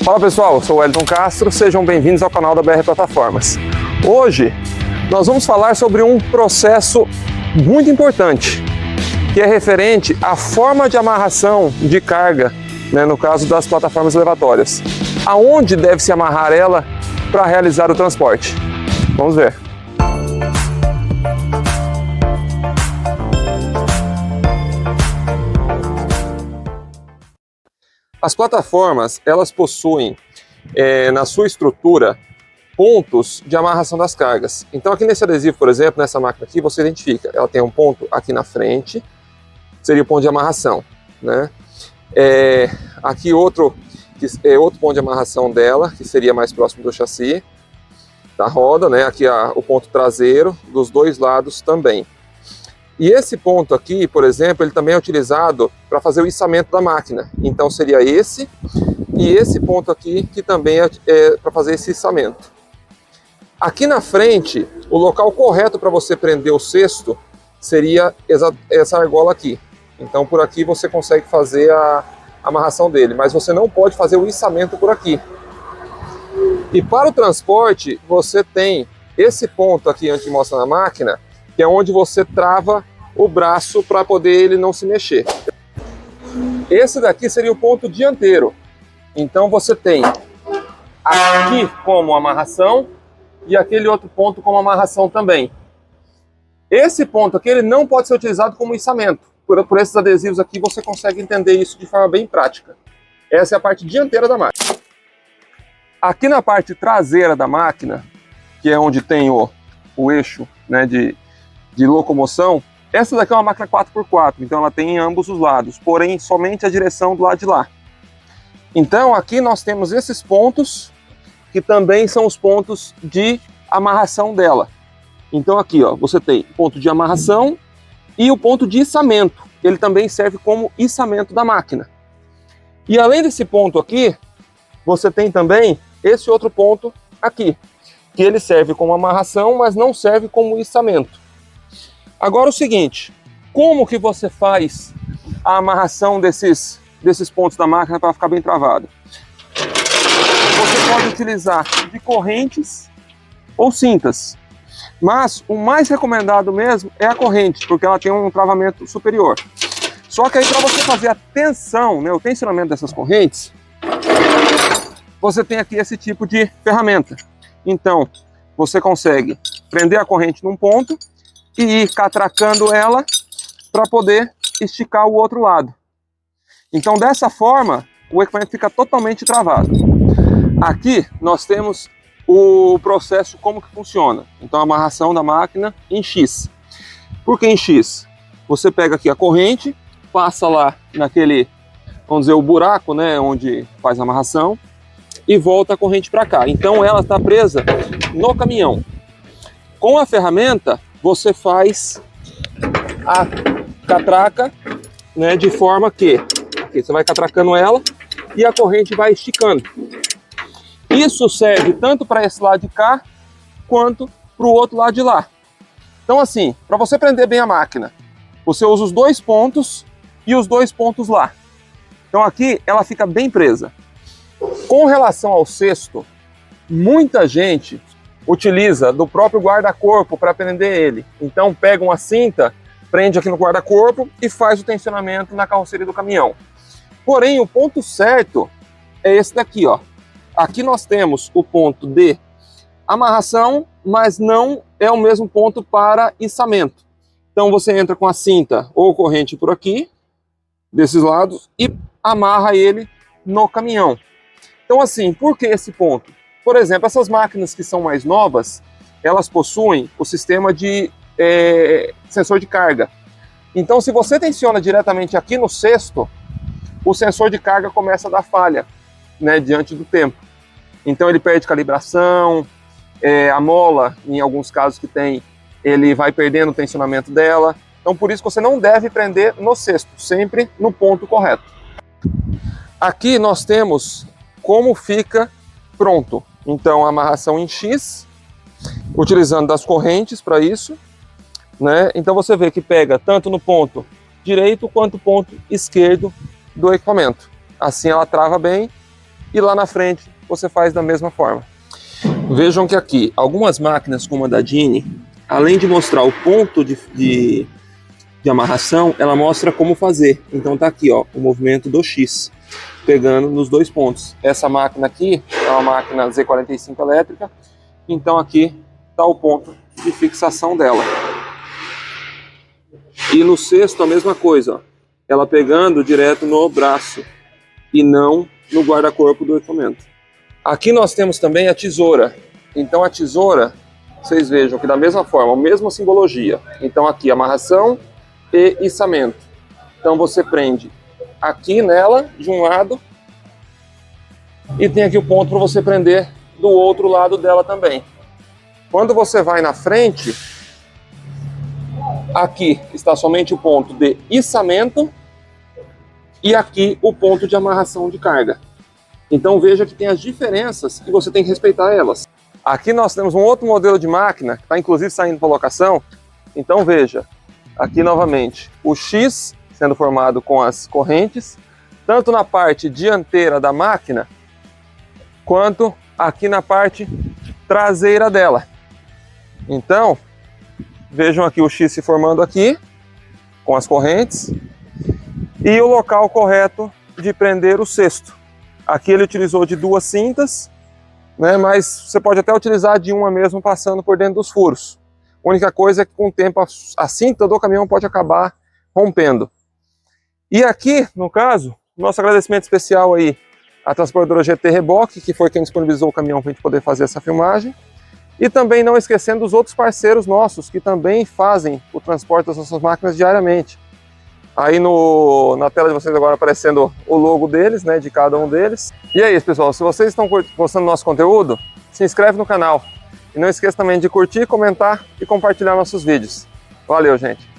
Fala pessoal, eu sou o Wellington Castro, sejam bem-vindos ao canal da BR Plataformas. Hoje nós vamos falar sobre um processo muito importante, que é referente à forma de amarração de carga, no caso das plataformas elevatórias. Aonde deve se amarrar ela para realizar o transporte? Vamos ver. As plataformas, elas possuem na sua estrutura pontos de amarração das cargas. Então aqui nesse adesivo, por exemplo, nessa máquina aqui, você identifica, ela tem um ponto aqui na frente, seria o ponto de amarração, né? Aqui outro ponto de amarração dela, que seria mais próximo do chassi, da roda, né? Aqui o ponto traseiro, dos dois lados também. E esse ponto aqui, por exemplo, ele também é utilizado para fazer o içamento da máquina. Então seria esse e esse ponto aqui, que também é para fazer esse içamento. Aqui na frente, o local correto para você prender o cesto seria essa argola aqui. Então por aqui você consegue fazer a amarração dele, mas você não pode fazer o içamento por aqui. E para o transporte, você tem esse ponto aqui onde mostra na máquina, que é onde você trava o braço para poder ele não se mexer. Esse daqui seria o ponto dianteiro. Então você tem aqui como amarração e aquele outro ponto como amarração também. Esse ponto aqui ele não pode ser utilizado como içamento. Por esses adesivos aqui você consegue entender isso de forma bem prática. Essa é a parte dianteira da máquina. Aqui na parte traseira da máquina, que é onde tem o eixo, né, de locomoção, essa daqui é uma máquina 4x4, então ela tem em ambos os lados, porém somente a direção do lado de lá. Então aqui nós temos esses pontos, que também são os pontos de amarração dela. Então aqui você tem o ponto de amarração e o ponto de içamento, ele também serve como içamento da máquina. E além desse ponto aqui, você tem também esse outro ponto aqui, que ele serve como amarração, mas não serve como içamento. Agora o seguinte, como que você faz a amarração desses pontos da máquina para ficar bem travado? Você pode utilizar de correntes ou cintas, mas o mais recomendado mesmo é a corrente, porque ela tem um travamento superior. Só que aí para você fazer a tensão, o tensionamento dessas correntes, você tem aqui esse tipo de ferramenta. Então, você consegue prender a corrente num ponto e ir catracando ela para poder esticar o outro lado. Então, dessa forma, o equipamento fica totalmente travado. Aqui nós temos o processo como que funciona. Então, a amarração da máquina em X. Por que em X? Você pega aqui a corrente, passa lá naquele, vamos dizer, o buraco, né, onde faz a amarração, e volta a corrente para cá. Então ela está presa no caminhão. Com a ferramenta você faz a catraca, né, de forma que aqui você vai catracando ela e a corrente vai esticando. Isso serve tanto para esse lado de cá quanto para o outro lado de lá. Então assim, para você prender bem a máquina, você usa os dois pontos e os dois pontos lá. Então aqui ela fica bem presa. Com relação ao cesto, muita gente utiliza do próprio guarda-corpo para prender ele. Então pega uma cinta, prende aqui no guarda-corpo e faz o tensionamento na carroceria do caminhão. Porém, o ponto certo é esse daqui, Aqui nós temos o ponto de amarração, mas não é o mesmo ponto para içamento. Então você entra com a cinta ou corrente por aqui, desses lados, e amarra ele no caminhão. Então assim, por que esse ponto? Por exemplo, essas máquinas que são mais novas, elas possuem o sistema de sensor de carga. Então se você tensiona diretamente aqui no cesto, o sensor de carga começa a dar falha, né, diante do tempo. Então ele perde calibração, a mola, em alguns casos que tem, ele vai perdendo o tensionamento dela. Então por isso que você não deve prender no cesto, sempre no ponto correto. Aqui nós temos como fica pronto. Então a amarração em X, utilizando das correntes para isso, né? Então você vê que pega tanto no ponto direito quanto ponto esquerdo do equipamento. Assim ela trava bem e lá na frente você faz da mesma forma. Vejam que aqui, algumas máquinas como a da Dini, além de mostrar o ponto de amarração, ela mostra como fazer. Então tá aqui, ó, o movimento do X, pegando nos dois pontos. Essa máquina aqui é uma máquina Z45 elétrica, então aqui tá o ponto de fixação dela. E no cesto a mesma coisa, ó, ela pegando direto no braço e não no guarda-corpo do equipamento. Aqui nós temos também a tesoura. Então a tesoura, vocês vejam que da mesma forma, a mesma simbologia. Então aqui amarração e içamento. Então você prende aqui nela de um lado e tem aqui o ponto para você prender do outro lado dela também. Quando você vai na frente, aqui está somente o ponto de içamento e aqui o ponto de amarração de carga. Então veja que tem as diferenças e você tem que respeitar elas. Aqui nós temos um outro modelo de máquina que está inclusive saindo para locação. Então veja, aqui novamente o X sendo formado com as correntes, tanto na parte dianteira da máquina, quanto aqui na parte traseira dela. Então, vejam aqui o X se formando aqui, com as correntes, e o local correto de prender o cesto. Aqui ele utilizou de 2 cintas, né, mas você pode até utilizar de uma mesmo passando por dentro dos furos. A única coisa é que com o tempo a cinta do caminhão pode acabar rompendo. E aqui, no caso, nosso agradecimento especial aí à transportadora GT Reboque, que foi quem disponibilizou o caminhão para a gente poder fazer essa filmagem. E também não esquecendo dos outros parceiros nossos, que também fazem o transporte das nossas máquinas diariamente. Aí na tela de vocês agora aparecendo o logo deles, né, de cada um deles. E é isso, pessoal. Se vocês estão gostando do nosso conteúdo, se inscreve no canal. E não esqueça também de curtir, comentar e compartilhar nossos vídeos. Valeu, gente!